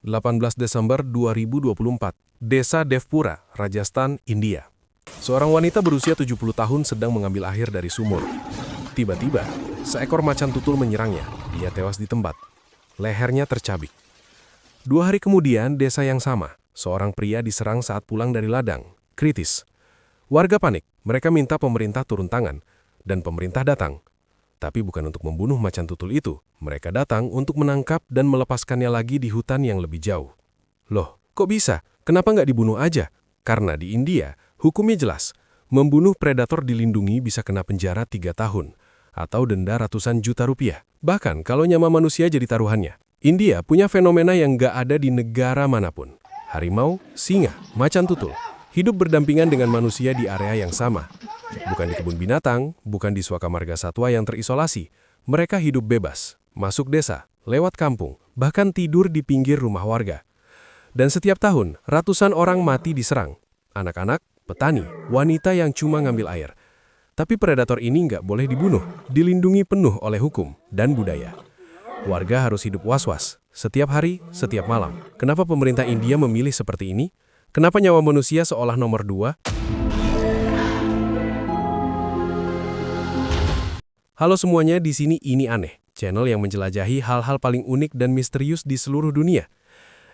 18 Desember 2024, Desa Devpura, Rajasthan, India. Seorang wanita berusia 70 tahun sedang mengambil air dari sumur. Tiba-tiba, seekor macan tutul menyerangnya. Dia tewas di tempat. Lehernya tercabik. 2 hari kemudian, desa yang sama, seorang pria diserang saat pulang dari ladang. Kritis. Warga panik. Mereka minta pemerintah turun tangan. Dan pemerintah datang. Tapi bukan untuk membunuh macan tutul itu. Mereka datang untuk menangkap dan melepaskannya lagi di hutan yang lebih jauh. Loh, kok bisa? Kenapa nggak dibunuh aja? Karena di India, hukumnya jelas. Membunuh predator dilindungi bisa kena penjara 3 tahun. Atau denda ratusan juta rupiah. Bahkan kalau nyawa manusia jadi taruhannya. India punya fenomena yang nggak ada di negara manapun. Harimau, singa, macan tutul. Hidup berdampingan dengan manusia di area yang sama. Bukan di kebun binatang, bukan di suaka marga satwa yang terisolasi. Mereka hidup bebas, masuk desa, lewat kampung, bahkan tidur di pinggir rumah warga. Dan setiap tahun, ratusan orang mati diserang. Anak-anak, petani, wanita yang cuma ngambil air. Tapi predator ini nggak boleh dibunuh, dilindungi penuh oleh hukum dan budaya. Warga harus hidup was-was, setiap hari, setiap malam. Kenapa pemerintah India memilih seperti ini? Kenapa nyawa manusia seolah nomor 2? Halo semuanya, di sini Ini Aneh, channel yang menjelajahi hal-hal paling unik dan misterius di seluruh dunia.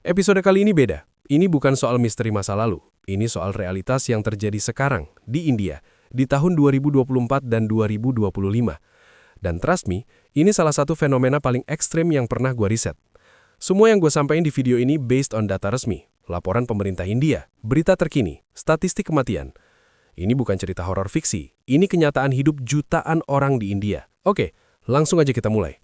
Episode kali ini beda. Ini bukan soal misteri masa lalu. Ini soal realitas yang terjadi sekarang, di India, di tahun 2024 dan 2025. Dan trust me, ini salah satu fenomena paling ekstrem yang pernah gue riset. Semua yang gue sampaikan di video ini based on data resmi, laporan pemerintah India, berita terkini, statistik kematian. Ini bukan cerita horor fiksi, ini kenyataan hidup jutaan orang di India. Oke, langsung aja kita mulai.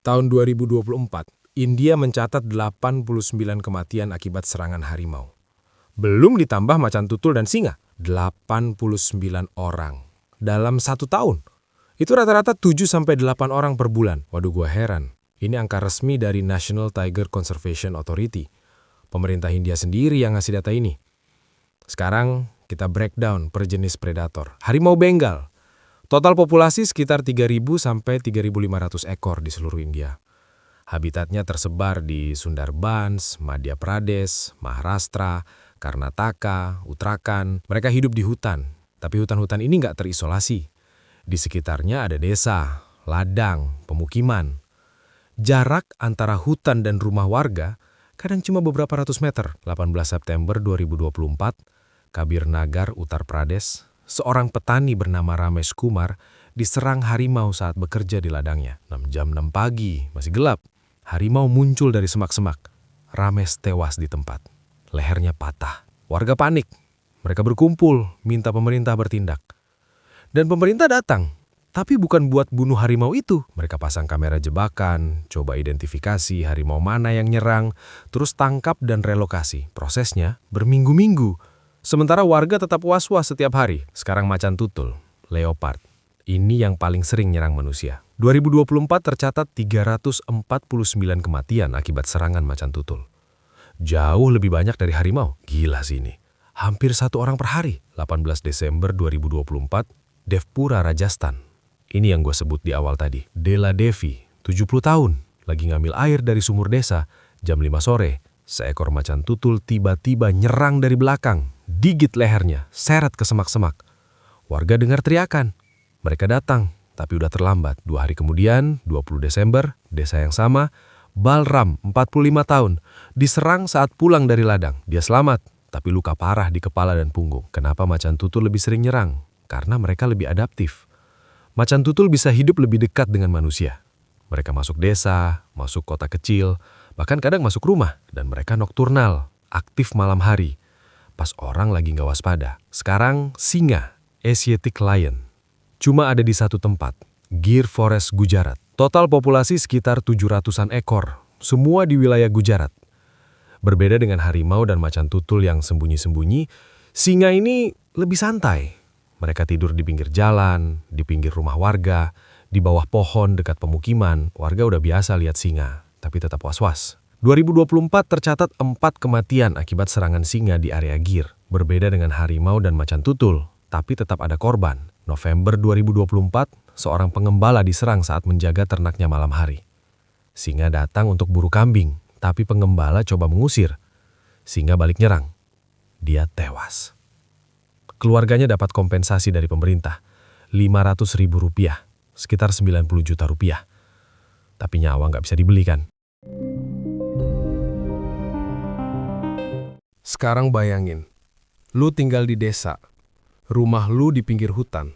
Tahun 2024, India mencatat 89 kematian akibat serangan harimau. Belum ditambah macan tutul dan singa, 89 orang. Dalam 1 tahun. Itu rata-rata 7-8 orang per bulan. Waduh, gua heran. Ini angka resmi dari National Tiger Conservation Authority. Pemerintah India sendiri yang ngasih data ini. Sekarang kita breakdown per jenis predator. Harimau Bengal. Total populasi sekitar 3.000 sampai 3.500 ekor di seluruh India. Habitatnya tersebar di Sundarbans, Madhya Pradesh, Maharashtra, Karnataka, Uttarakhand. Mereka hidup di hutan, tapi hutan-hutan ini nggak terisolasi. Di sekitarnya ada desa, ladang, pemukiman. Jarak antara hutan dan rumah warga kadang cuma beberapa ratus meter. 18 September 2024, Kabir Nagar, Uttar Pradesh, seorang petani bernama Ramesh Kumar diserang harimau saat bekerja di ladangnya. Jam 6 pagi, masih gelap. Harimau muncul dari semak-semak. Ramesh tewas di tempat. Lehernya patah. Warga panik. Mereka berkumpul, minta pemerintah bertindak. Dan pemerintah datang. Tapi bukan buat bunuh harimau itu. Mereka pasang kamera jebakan, coba identifikasi harimau mana yang nyerang, terus tangkap dan relokasi. Prosesnya berminggu-minggu. Sementara warga tetap was-was setiap hari. Sekarang macan tutul, leopard. Ini yang paling sering nyerang manusia. 2024 tercatat 349 kematian akibat serangan macan tutul. Jauh lebih banyak dari harimau. Gila sih ini. Hampir 1 orang per hari. 18 Desember 2024, Devpura, Rajasthan. Ini yang gue sebut di awal tadi. Dela Devi, 70 tahun, lagi ngambil air dari sumur desa. Jam 5 sore, seekor macan tutul tiba-tiba nyerang dari belakang. Digit lehernya, seret ke semak-semak. Warga dengar teriakan. Mereka datang, tapi udah terlambat. 2 hari kemudian, 20 Desember, desa yang sama, Balram, 45 tahun, diserang saat pulang dari ladang. Dia selamat, tapi luka parah di kepala dan punggung. Kenapa macan tutul lebih sering nyerang? Karena mereka lebih adaptif. Macan tutul bisa hidup lebih dekat dengan manusia. Mereka masuk desa, masuk kota kecil, bahkan kadang masuk rumah. Dan mereka nokturnal, aktif malam hari. Pas orang lagi nggak waspada. Sekarang singa, Asiatic lion. Cuma ada di satu tempat, Gir Forest, Gujarat. Total populasi sekitar 700-an ekor, semua di wilayah Gujarat. Berbeda dengan harimau dan macan tutul yang sembunyi-sembunyi, singa ini lebih santai. Mereka tidur di pinggir jalan, di pinggir rumah warga, di bawah pohon dekat pemukiman. Warga udah biasa lihat singa, tapi tetap was-was. 2024 tercatat 4 kematian akibat serangan singa di area Gir. Berbeda dengan harimau dan macan tutul, tapi tetap ada korban. November 2024, seorang pengembala diserang saat menjaga ternaknya malam hari. Singa datang untuk buru kambing, tapi pengembala coba mengusir. Singa balik nyerang. Dia tewas. Keluarganya dapat kompensasi dari pemerintah, Rp500.000, sekitar 90 juta rupiah. Tapi nyawa nggak bisa dibeli kan? Sekarang bayangin, lu tinggal di desa, rumah lu di pinggir hutan.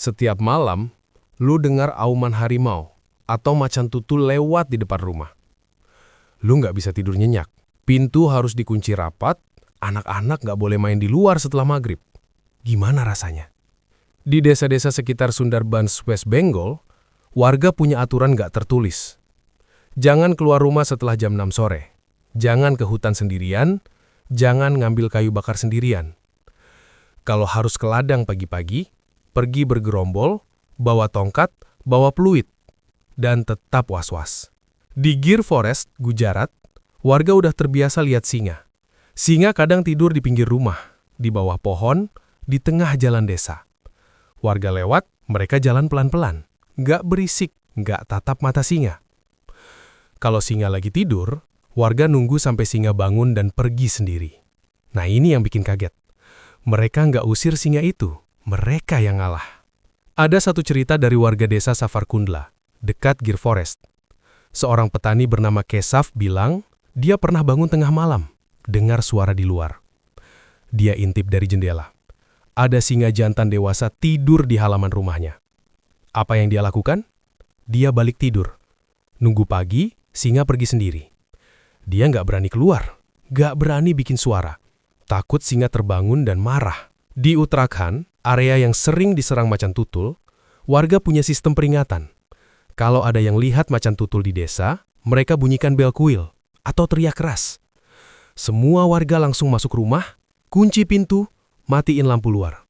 Setiap malam, lu dengar auman harimau atau macan tutul lewat di depan rumah. Lu nggak bisa tidur nyenyak, pintu harus dikunci rapat, anak-anak nggak boleh main di luar setelah maghrib. Gimana rasanya? Di desa-desa sekitar Sundarbans West Bengal, warga punya aturan nggak tertulis. Jangan keluar rumah setelah jam 6 sore. Jangan ke hutan sendirian, jangan ngambil kayu bakar sendirian. Kalau harus ke ladang pagi-pagi, pergi bergerombol, bawa tongkat, bawa peluit, dan tetap was-was. Di Gir Forest, Gujarat, warga udah terbiasa lihat singa. Singa kadang tidur di pinggir rumah, di bawah pohon, di tengah jalan desa. Warga lewat, mereka jalan pelan-pelan. Nggak berisik, nggak tatap mata singa. Kalau singa lagi tidur, warga nunggu sampai singa bangun dan pergi sendiri. Nah ini yang bikin kaget. Mereka nggak usir singa itu, mereka yang ngalah. Ada satu cerita dari warga desa Safarkundla, dekat Gir Forest. Seorang petani bernama Kesaf bilang, dia pernah bangun tengah malam, dengar suara di luar. Dia intip dari jendela. Ada singa jantan dewasa tidur di halaman rumahnya. Apa yang dia lakukan? Dia balik tidur. Nunggu pagi, singa pergi sendiri. Dia nggak berani keluar, nggak berani bikin suara. Takut singa terbangun dan marah. Di Uttarakhand, area yang sering diserang macan tutul, warga punya sistem peringatan. Kalau ada yang lihat macan tutul di desa, mereka bunyikan bel kuil atau teriak keras. Semua warga langsung masuk rumah, kunci pintu, matiin lampu luar.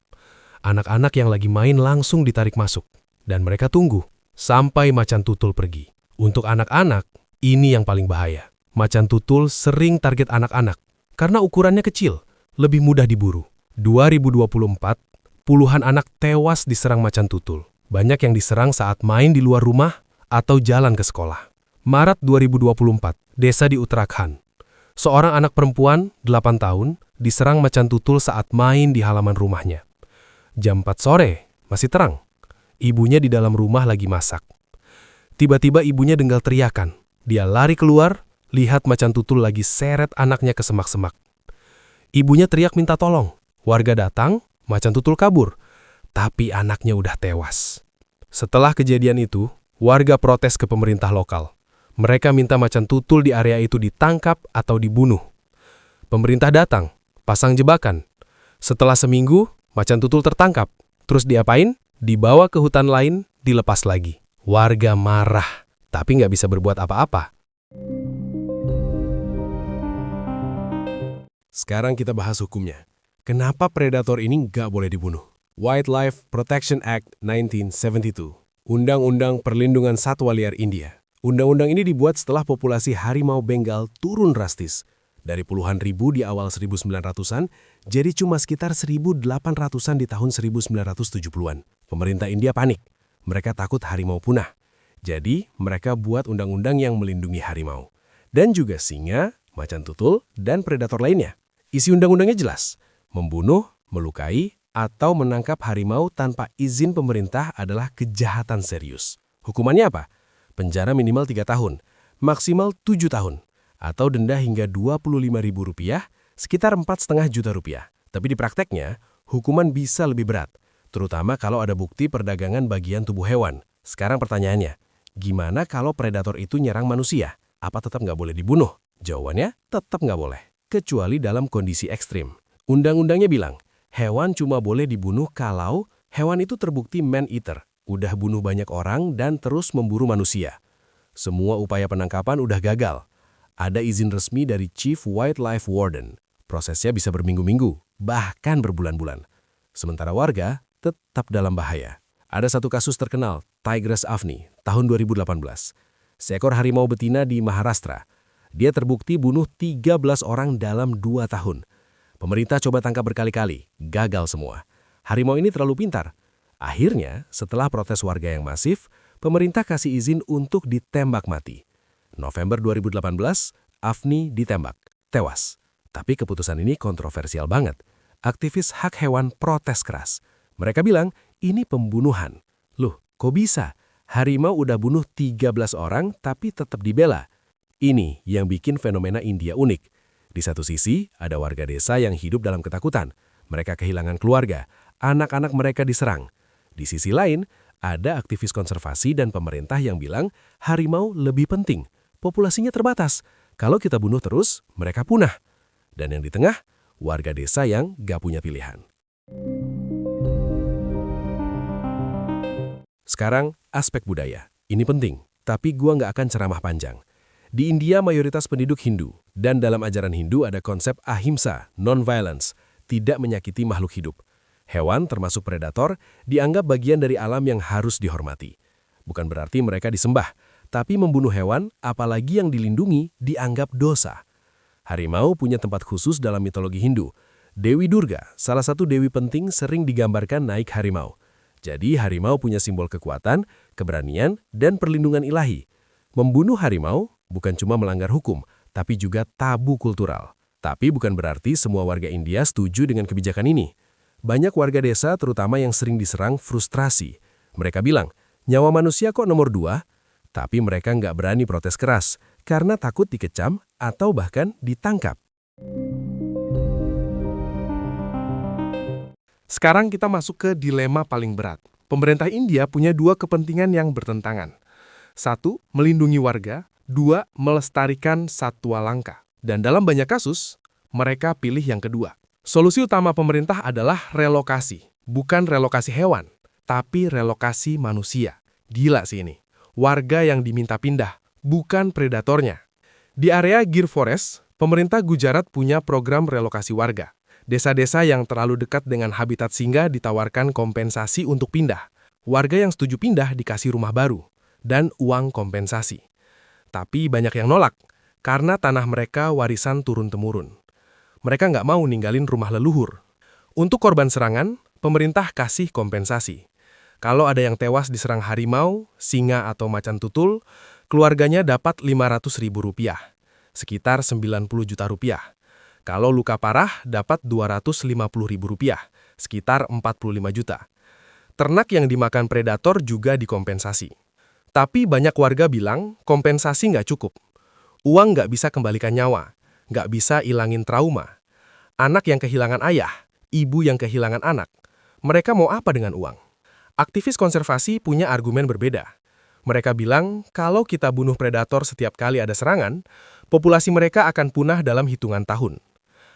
Anak-anak yang lagi main langsung ditarik masuk, dan mereka tunggu sampai macan tutul pergi. Untuk anak-anak, ini yang paling bahaya. Macan tutul sering target anak-anak, karena ukurannya kecil, lebih mudah diburu. 2024, puluhan anak tewas diserang macan tutul. Banyak yang diserang saat main di luar rumah atau jalan ke sekolah. Maret 2024, desa di Uttarakhand. Seorang anak perempuan, 8 tahun, diserang macan tutul saat main di halaman rumahnya. Jam 4 sore, masih terang. Ibunya di dalam rumah lagi masak. Tiba-tiba ibunya dengar teriakan. Dia lari keluar, lihat macan tutul lagi seret anaknya ke semak-semak. Ibunya teriak minta tolong. Warga datang, macan tutul kabur. Tapi anaknya udah tewas. Setelah kejadian itu, warga protes ke pemerintah lokal. Mereka minta macan tutul di area itu ditangkap atau dibunuh. Pemerintah datang, pasang jebakan. Setelah seminggu, macan tutul tertangkap. Terus diapain? Dibawa ke hutan lain, dilepas lagi. Warga marah, tapi nggak bisa berbuat apa-apa. Sekarang kita bahas hukumnya. Kenapa predator ini nggak boleh dibunuh? Wildlife Protection Act 1972, Undang-Undang Perlindungan Satwa Liar India. Undang-undang ini dibuat setelah populasi harimau Bengal turun drastis. Dari puluhan ribu di awal 1900-an, jadi cuma sekitar 1.800-an di tahun 1970-an. Pemerintah India panik. Mereka takut harimau punah. Jadi, mereka buat undang-undang yang melindungi harimau. Dan juga singa, macan tutul, dan predator lainnya. Isi undang-undangnya jelas. Membunuh, melukai, atau menangkap harimau tanpa izin pemerintah adalah kejahatan serius. Hukumannya apa? Penjara minimal 3 tahun, maksimal 7 tahun, atau denda hingga Rp25.000, sekitar 4,5 juta rupiah. Tapi di prakteknya, hukuman bisa lebih berat, terutama kalau ada bukti perdagangan bagian tubuh hewan. Sekarang pertanyaannya, gimana kalau predator itu nyerang manusia? Apa tetap nggak boleh dibunuh? Jawabannya, tetap nggak boleh, kecuali dalam kondisi ekstrim. Undang-undangnya bilang, hewan cuma boleh dibunuh kalau hewan itu terbukti man-eater, udah bunuh banyak orang dan terus memburu manusia. Semua upaya penangkapan udah gagal. Ada izin resmi dari Chief Wildlife Warden. Prosesnya bisa berminggu-minggu, bahkan berbulan-bulan. Sementara warga tetap dalam bahaya. Ada satu kasus terkenal, Tigris Avni, tahun 2018. Seekor harimau betina di Maharashtra. Dia terbukti bunuh 13 orang dalam 2 tahun. Pemerintah coba tangkap berkali-kali, gagal semua. Harimau ini terlalu pintar. Akhirnya, setelah protes warga yang masif, pemerintah kasih izin untuk ditembak mati. November 2018, Afni ditembak, tewas. Tapi keputusan ini kontroversial banget. Aktivis hak hewan protes keras. Mereka bilang, ini pembunuhan. Loh, kok bisa? Harimau udah bunuh 13 orang tapi tetap dibela. Ini yang bikin fenomena India unik. Di satu sisi, ada warga desa yang hidup dalam ketakutan. Mereka kehilangan keluarga, anak-anak mereka diserang. Di sisi lain, ada aktivis konservasi dan pemerintah yang bilang harimau lebih penting. Populasinya terbatas. Kalau kita bunuh terus, mereka punah. Dan yang di tengah, warga desa yang gak punya pilihan. Sekarang, aspek budaya. Ini penting, tapi gua nggak akan ceramah panjang. Di India mayoritas penduduk Hindu, dan dalam ajaran Hindu ada konsep ahimsa, non-violence, tidak menyakiti makhluk hidup. Hewan, termasuk predator, dianggap bagian dari alam yang harus dihormati. Bukan berarti mereka disembah, tapi membunuh hewan, apalagi yang dilindungi, dianggap dosa. Harimau punya tempat khusus dalam mitologi Hindu. Dewi Durga, salah satu dewi penting, sering digambarkan naik harimau. Jadi harimau punya simbol kekuatan, keberanian, dan perlindungan ilahi. Membunuh harimau bukan cuma melanggar hukum, tapi juga tabu kultural. Tapi bukan berarti semua warga India setuju dengan kebijakan ini. Banyak warga desa, terutama yang sering diserang, frustrasi. Mereka bilang, nyawa manusia kok nomor 2? Tapi mereka nggak berani protes keras, karena takut dikecam atau bahkan ditangkap. Sekarang kita masuk ke dilema paling berat. Pemerintah India punya 2 kepentingan yang bertentangan. 1. Melindungi warga. 2. Melestarikan satwa langka. Dan dalam banyak kasus, mereka pilih yang kedua. Solusi utama pemerintah adalah relokasi. Bukan relokasi hewan, tapi relokasi manusia. Gila sih ini. Warga yang diminta pindah, bukan predatornya. Di area Gir Forest, pemerintah Gujarat punya program relokasi warga. Desa-desa yang terlalu dekat dengan habitat singa ditawarkan kompensasi untuk pindah. Warga yang setuju pindah dikasih rumah baru dan uang kompensasi. Tapi banyak yang nolak, karena tanah mereka warisan turun-temurun. Mereka nggak mau ninggalin rumah leluhur. Untuk korban serangan, pemerintah kasih kompensasi. Kalau ada yang tewas diserang harimau, singa atau macan tutul, keluarganya dapat Rp500.000, sekitar Rp90 juta. Kalau luka parah, dapat Rp250.000, sekitar Rp45 juta. Ternak yang dimakan predator juga dikompensasi. Tapi banyak warga bilang kompensasi nggak cukup. Uang nggak bisa kembalikan nyawa, nggak bisa ilangin trauma. Anak yang kehilangan ayah, ibu yang kehilangan anak, mereka mau apa dengan uang? Aktivis konservasi punya argumen berbeda. Mereka bilang kalau kita bunuh predator setiap kali ada serangan, populasi mereka akan punah dalam hitungan tahun.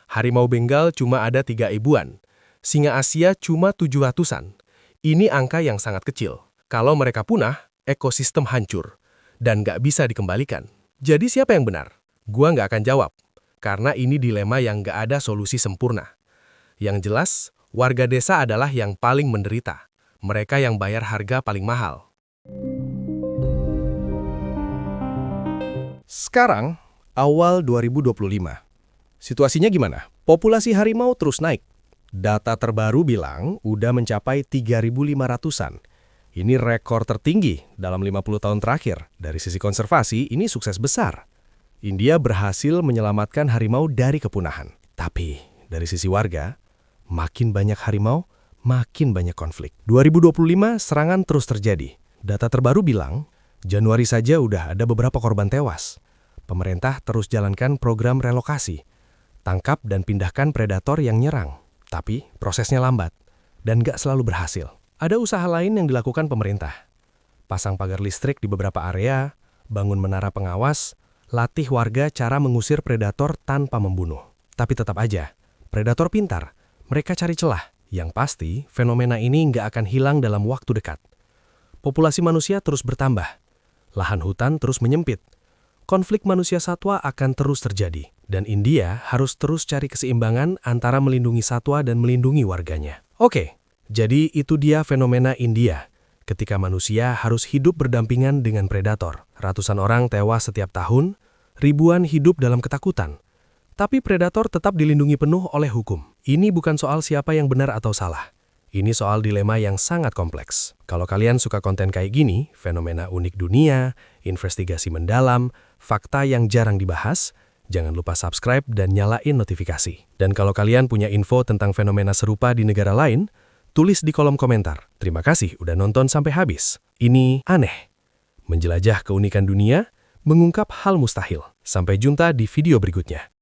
Harimau Bengal cuma ada 3 ribuan, singa Asia cuma 700-an. Ini angka yang sangat kecil. Kalau mereka punah, ekosistem hancur, dan nggak bisa dikembalikan. Jadi siapa yang benar? Gua nggak akan jawab, karena ini dilema yang nggak ada solusi sempurna. Yang jelas, warga desa adalah yang paling menderita. Mereka yang bayar harga paling mahal. Sekarang, awal 2025. Situasinya gimana? Populasi harimau terus naik. Data terbaru bilang udah mencapai 3.500-an. Ini rekor tertinggi dalam 50 tahun terakhir. Dari sisi konservasi, ini sukses besar. India berhasil menyelamatkan harimau dari kepunahan. Tapi, dari sisi warga, makin banyak harimau, makin banyak konflik. 2025, serangan terus terjadi. Data terbaru bilang, Januari saja udah ada beberapa korban tewas. Pemerintah terus jalankan program relokasi. Tangkap dan pindahkan predator yang nyerang. Tapi, prosesnya lambat dan nggak selalu berhasil. Ada usaha lain yang dilakukan pemerintah. Pasang pagar listrik di beberapa area, bangun menara pengawas, latih warga cara mengusir predator tanpa membunuh. Tapi tetap aja, predator pintar. Mereka cari celah. Yang pasti, fenomena ini nggak akan hilang dalam waktu dekat. Populasi manusia terus bertambah. Lahan hutan terus menyempit. Konflik manusia satwa akan terus terjadi. Dan India harus terus cari keseimbangan antara melindungi satwa dan melindungi warganya. Oke. Jadi itu dia fenomena India, ketika manusia harus hidup berdampingan dengan predator. Ratusan orang tewas setiap tahun, ribuan hidup dalam ketakutan. Tapi predator tetap dilindungi penuh oleh hukum. Ini bukan soal siapa yang benar atau salah. Ini soal dilema yang sangat kompleks. Kalau kalian suka konten kayak gini, fenomena unik dunia, investigasi mendalam, fakta yang jarang dibahas, jangan lupa subscribe dan nyalain notifikasi. Dan kalau kalian punya info tentang fenomena serupa di negara lain, tulis di kolom komentar. Terima kasih udah nonton sampai habis. Ini Aneh. Menjelajah keunikan dunia, mengungkap hal mustahil. Sampai jumpa di video berikutnya.